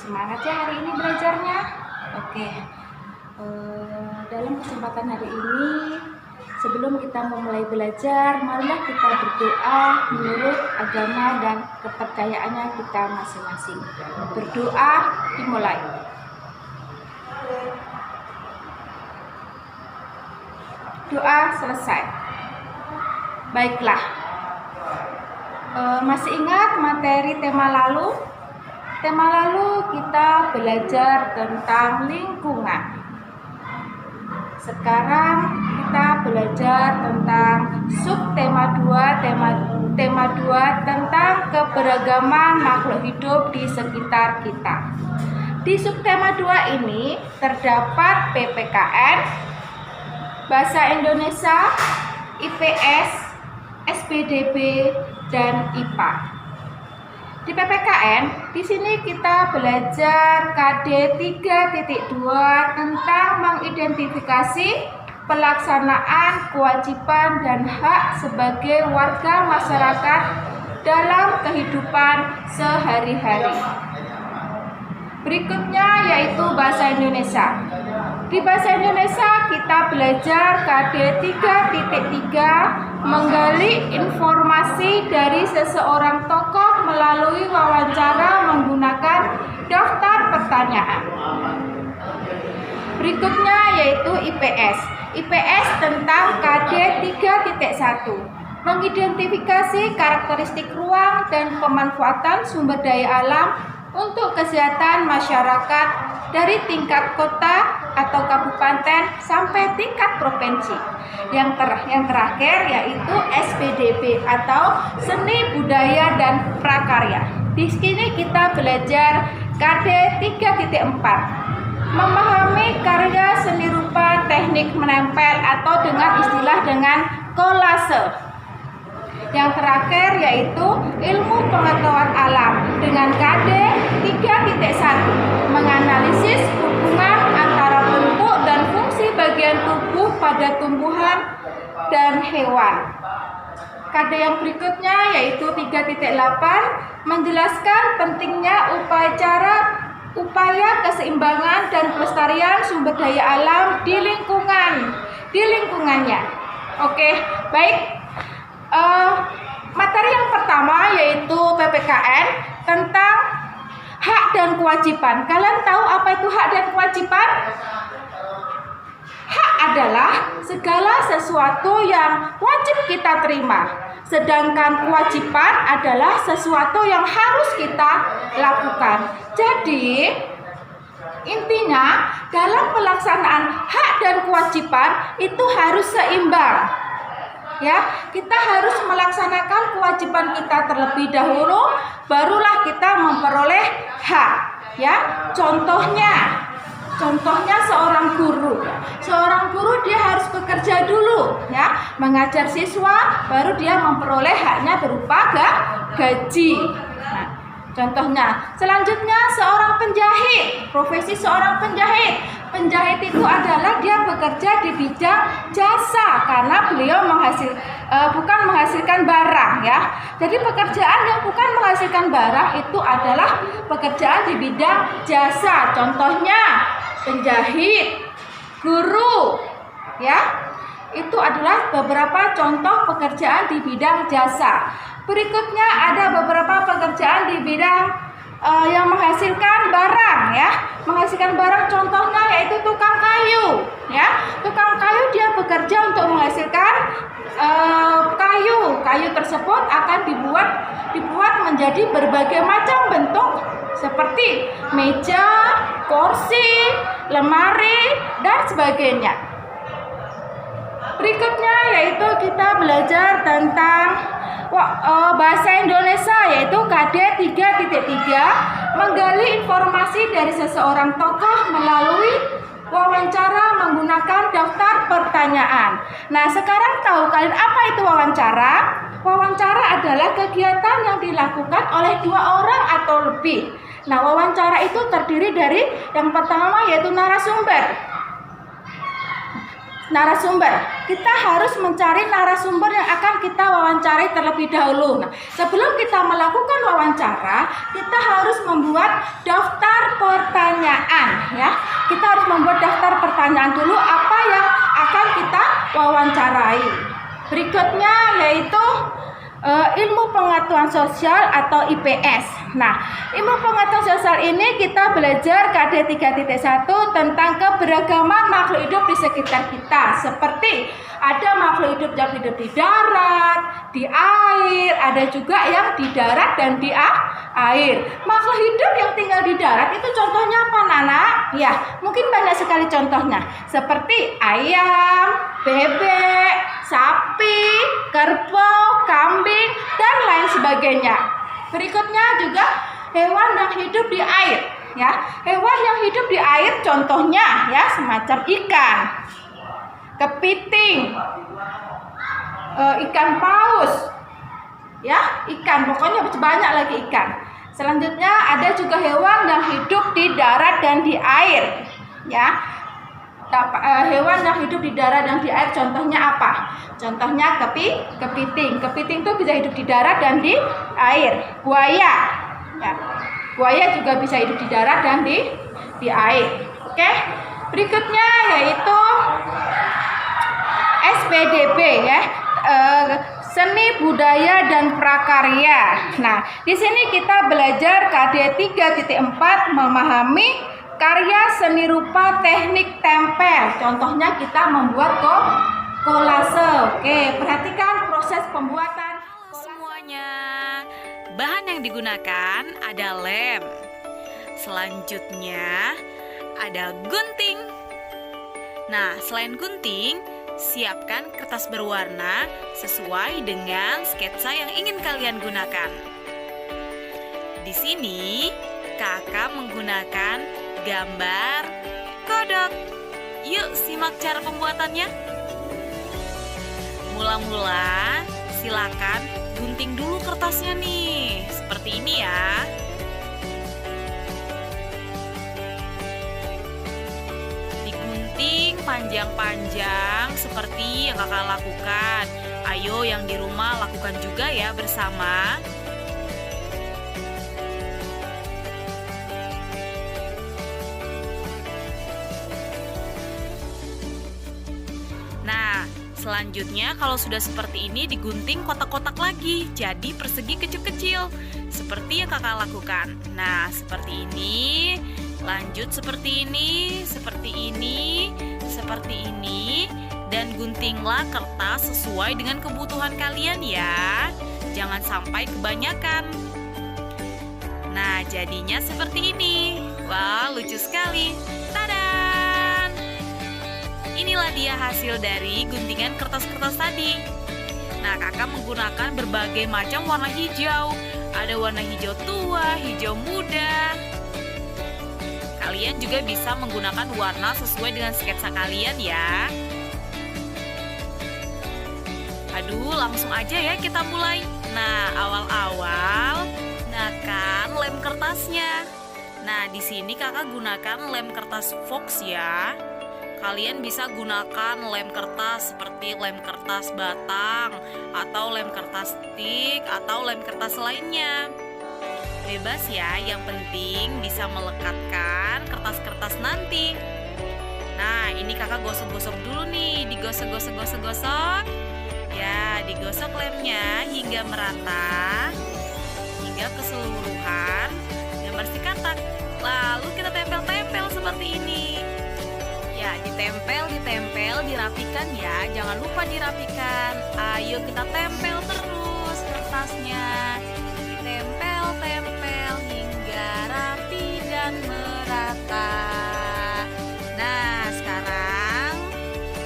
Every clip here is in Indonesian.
semangat ya hari ini belajarnya. Oke. Dalam kesempatan hari ini, sebelum kita memulai belajar, marilah kita berdoa menurut agama dan kepercayaannya kita masing-masing. Berdoa dimulai. Doa selesai. Baiklah. Masih ingat materi tema lalu? Tema lalu kita belajar tentang lingkungan. Sekarang kita belajar tentang subtema 2, tema 2 tentang keberagaman makhluk hidup di sekitar kita. Di subtema 2 ini terdapat PPKN, Bahasa Indonesia, IPS, SPDB, dan IPA. Di PPKN, di sini kita belajar KD 3.2 tentang mengidentifikasi pelaksanaan kewajiban dan hak sebagai warga masyarakat dalam kehidupan sehari-hari. Berikutnya yaitu Bahasa Indonesia. Di Bahasa Indonesia kita belajar KD 3.3 menggali informasi dari seseorang tokoh melalui wawancara menggunakan daftar pertanyaan. Berikutnya yaitu IPS. IPS tentang KD 3.1 mengidentifikasi karakteristik ruang dan pemanfaatan sumber daya alam untuk kesehatan masyarakat dari tingkat kota atau kabupaten sampai tingkat provinsi. Yang terakhir yaitu SPDB atau seni budaya dan prakarya. Di sini kita belajar KD 3.4 memahami karya seni rupa teknik menempel atau dengan istilah dengan kolase. Yang terakhir yaitu ilmu pengetahuan alam dengan KD 3.1 menganalisis hubungan antara bentuk dan fungsi bagian tubuh pada tumbuhan dan hewan. KD yang berikutnya yaitu 3.8 menjelaskan pentingnya upaya keseimbangan dan pelestarian sumber daya alam di lingkungannya. Oke, baik. Materi yang pertama yaitu PPKN tentang hak dan kewajiban. Kalian tahu apa itu hak dan kewajiban? Hak adalah segala sesuatu yang wajib kita terima. Sedangkan kewajiban adalah sesuatu yang harus kita lakukan. Jadi intinya dalam pelaksanaan hak dan kewajiban itu harus seimbang. Ya, kita harus melaksanakan kewajiban kita terlebih dahulu, barulah kita memperoleh hak. Ya, contohnya seorang guru. Seorang guru dia harus bekerja dulu, ya, mengajar siswa, baru dia memperoleh haknya berupa gaji. Nah, contohnya, selanjutnya seorang penjahit, profesi seorang penjahit. Penjahit itu adalah dia bekerja di bidang jasa karena beliau bukan menghasilkan barang, ya. Jadi pekerjaan yang bukan menghasilkan barang itu adalah pekerjaan di bidang jasa. Contohnya penjahit, guru, ya. Itu adalah beberapa contoh pekerjaan di bidang jasa. Berikutnya ada beberapa pekerjaan di bidang yang menghasilkan barang, ya. Menghasilkan barang contohnya yaitu tukang kayu, ya. Tukang kayu dia bekerja untuk menghasilkan kayu. Kayu tersebut akan dibuat menjadi berbagai macam bentuk seperti meja, kursi, lemari, dan sebagainya. Berikutnya yaitu kita belajar tentang Bahasa Indonesia yaitu KD 3.3 menggali informasi dari seseorang tokoh melalui wawancara menggunakan daftar pertanyaan. Nah, sekarang tahu kalian apa itu wawancara? Wawancara adalah kegiatan yang dilakukan oleh 2 orang atau lebih. Nah, wawancara itu terdiri dari yang pertama yaitu narasumber. Kita harus mencari narasumber yang akan kita wawancari terlebih dahulu. Nah, sebelum kita melakukan wawancara, kita harus membuat daftar ya. Kita harus membuat daftar pertanyaan dulu apa yang akan kita wawancarai. Berikutnya yaitu ilmu pengetahuan sosial atau IPS. Nah, ilmu pengetahuan sosial ini kita belajar KD 3.1 tentang keberagaman makhluk hidup di sekitar kita. Seperti ada makhluk hidup yang hidup di darat, di air, ada juga yang di darat dan di air. Makhluk hidup yang tinggal di darat itu contohnya apa, Nana? Ya, mungkin banyak sekali contohnya. Seperti ayam, bebek, sapi, kerbau, kambing, dan lain sebagainya. Berikutnya juga hewan yang hidup di air, ya. Hewan yang hidup di air contohnya ya semacam ikan, kepiting, ikan paus, ya, ikan, pokoknya banyak lagi ikan. Selanjutnya ada juga hewan yang hidup di darat dan di air, ya. Hewan yang hidup di darat dan di air contohnya apa? Contohnya kepiting. Kepiting itu bisa hidup di darat dan di air. Buaya, ya. Buaya juga bisa hidup di darat dan di air. Oke. Berikutnya yaitu SPDB, ya. Seni budaya dan prakarya. Nah, di sini kita belajar KD 3.4 memahami karya seni rupa teknik tempel. Contohnya kita membuat kolase. Oke, perhatikan proses pembuatan. Halo semuanya. Bahan yang digunakan ada lem. Selanjutnya ada gunting. Nah, selain gunting, siapkan kertas berwarna sesuai dengan sketsa yang ingin kalian gunakan. Di sini, kakak menggunakan gambar kodok. Yuk simak cara pembuatannya. Mula-mula silakan gunting dulu kertasnya nih. Seperti ini ya. Digunting panjang-panjang seperti yang kakak lakukan. Ayo yang di rumah lakukan juga ya bersama. Nah, selanjutnya kalau sudah seperti ini digunting kotak-kotak lagi, jadi persegi kecil-kecil, seperti yang kakak lakukan. Nah, seperti ini, lanjut seperti ini, seperti ini, seperti ini, dan guntinglah kertas sesuai dengan kebutuhan kalian ya. Jangan sampai kebanyakan. Nah, jadinya seperti ini. Wah, lucu sekali. Tada! Inilah dia hasil dari guntingan kertas-kertas tadi. Nah, kakak menggunakan berbagai macam warna hijau. Ada warna hijau tua, hijau muda. Kalian juga bisa menggunakan warna sesuai dengan sketsa kalian ya. Aduh, langsung aja ya kita mulai. Nah, awal-awal gunakan lem kertasnya. Nah, di sini kakak gunakan lem kertas Fox ya. Kalian bisa gunakan lem kertas seperti lem kertas batang, atau lem kertas stick, atau lem kertas lainnya. Bebas ya, yang penting bisa melekatkan kertas-kertas nanti. Nah, ini kakak gosok-gosok dulu nih, digosok-gosok-gosok-gosok. Ya, digosok lemnya hingga merata, hingga keseluruhan dan bersih katak. Lalu kita tempel-tempel seperti ini. Ya, ditempel, dirapikan ya. Jangan lupa dirapikan. Ayo kita tempel terus kertasnya. Ditempel hingga rapi dan merata. Nah, sekarang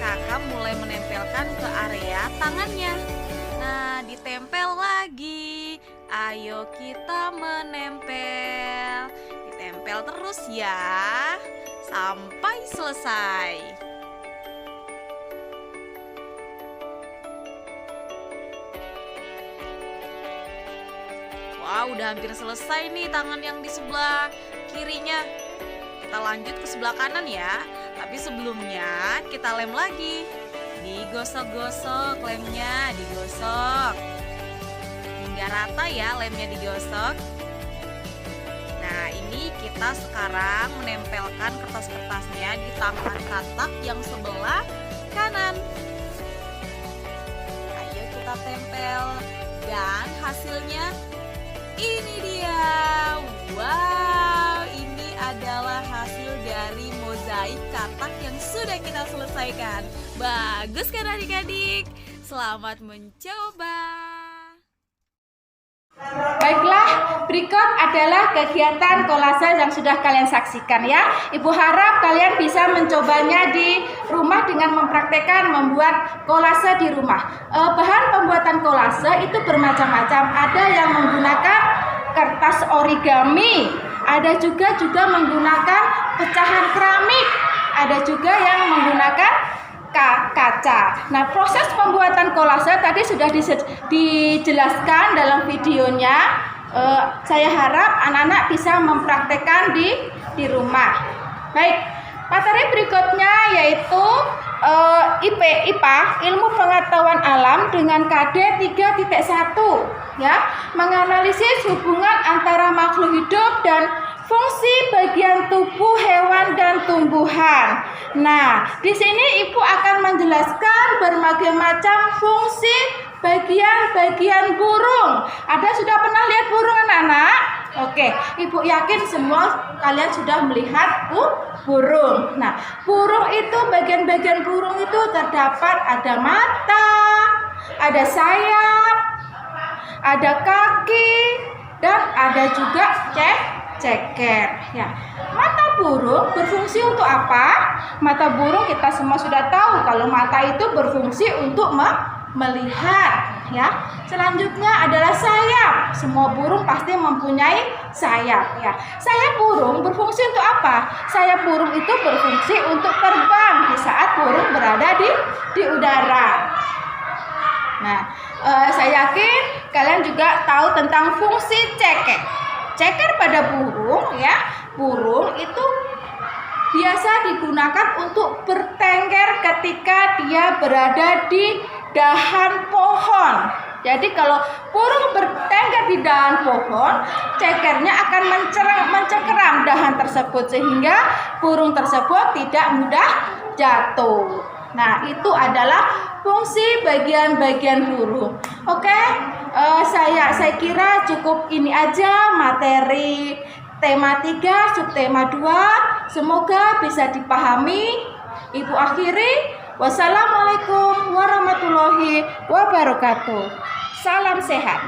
kakak mulai menempelkan ke area tangannya. Nah, ditempel lagi. Ayo kita menempel. Ditempel terus ya, sampai selesai. Wow, udah hampir selesai nih tangan yang di sebelah kirinya. Kita lanjut ke sebelah kanan ya. Tapi sebelumnya kita lem lagi. Digosok-gosok lemnya, digosok hingga rata ya lemnya digosok. Nah, ini kita kita sekarang menempelkan kertas-kertasnya di tangan katak yang sebelah kanan. Ayo kita tempel. Dan hasilnya ini dia. Wow, ini adalah hasil dari mozaik katak yang sudah kita selesaikan. Bagus kan adik-adik? Selamat mencoba. Baiklah, berikut adalah kegiatan kolase yang sudah kalian saksikan ya. Ibu harap kalian bisa mencobanya di rumah dengan mempraktekkan membuat kolase di rumah. Bahan pembuatan kolase itu bermacam-macam. Ada yang menggunakan kertas origami, ada juga menggunakan pecahan keramik, ada juga yang menggunakan kaca. Nah, proses pembuatan kolase tadi sudah dijelaskan dalam videonya. Saya harap anak-anak bisa mempraktekkan di rumah. Baik, materi berikutnya yaitu IPA, Ilmu Pengetahuan Alam dengan KD 3.1 ya, menganalisis hubungan antara makhluk hidup dan fungsi bagian tubuh hewan dan tumbuhan. Nah, di sini Ibu akan menjelaskan berbagai macam fungsi bagian-bagian burung. Ada sudah pernah lihat burung anak-anak? Oke, Ibu yakin semua kalian sudah melihat burung. Nah, burung itu bagian-bagian burung itu terdapat ada mata, ada sayap, ada kaki, dan ada juga ceker ya. Mata burung berfungsi untuk apa? Mata burung kita semua sudah tahu kalau mata itu berfungsi untuk melihat ya. Selanjutnya adalah sayap. Semua burung pasti mempunyai sayap ya. Sayap burung berfungsi untuk apa? Sayap burung itu berfungsi untuk terbang di saat burung berada di udara. Nah, saya yakin kalian juga tahu tentang fungsi ceker. Ceker pada burung ya, burung itu biasa digunakan untuk bertengger ketika dia berada di dahan pohon. Jadi kalau burung bertengger di dahan pohon, cekernya akan mencengkeram dahan tersebut sehingga burung tersebut tidak mudah jatuh. Nah, itu adalah fungsi bagian-bagian burung. Oke, saya kira cukup ini aja materi tema 3, subtema 2. Semoga bisa dipahami. Ibu akhiri. Wassalamualaikum warahmatullahi wabarakatuh. Salam sehat.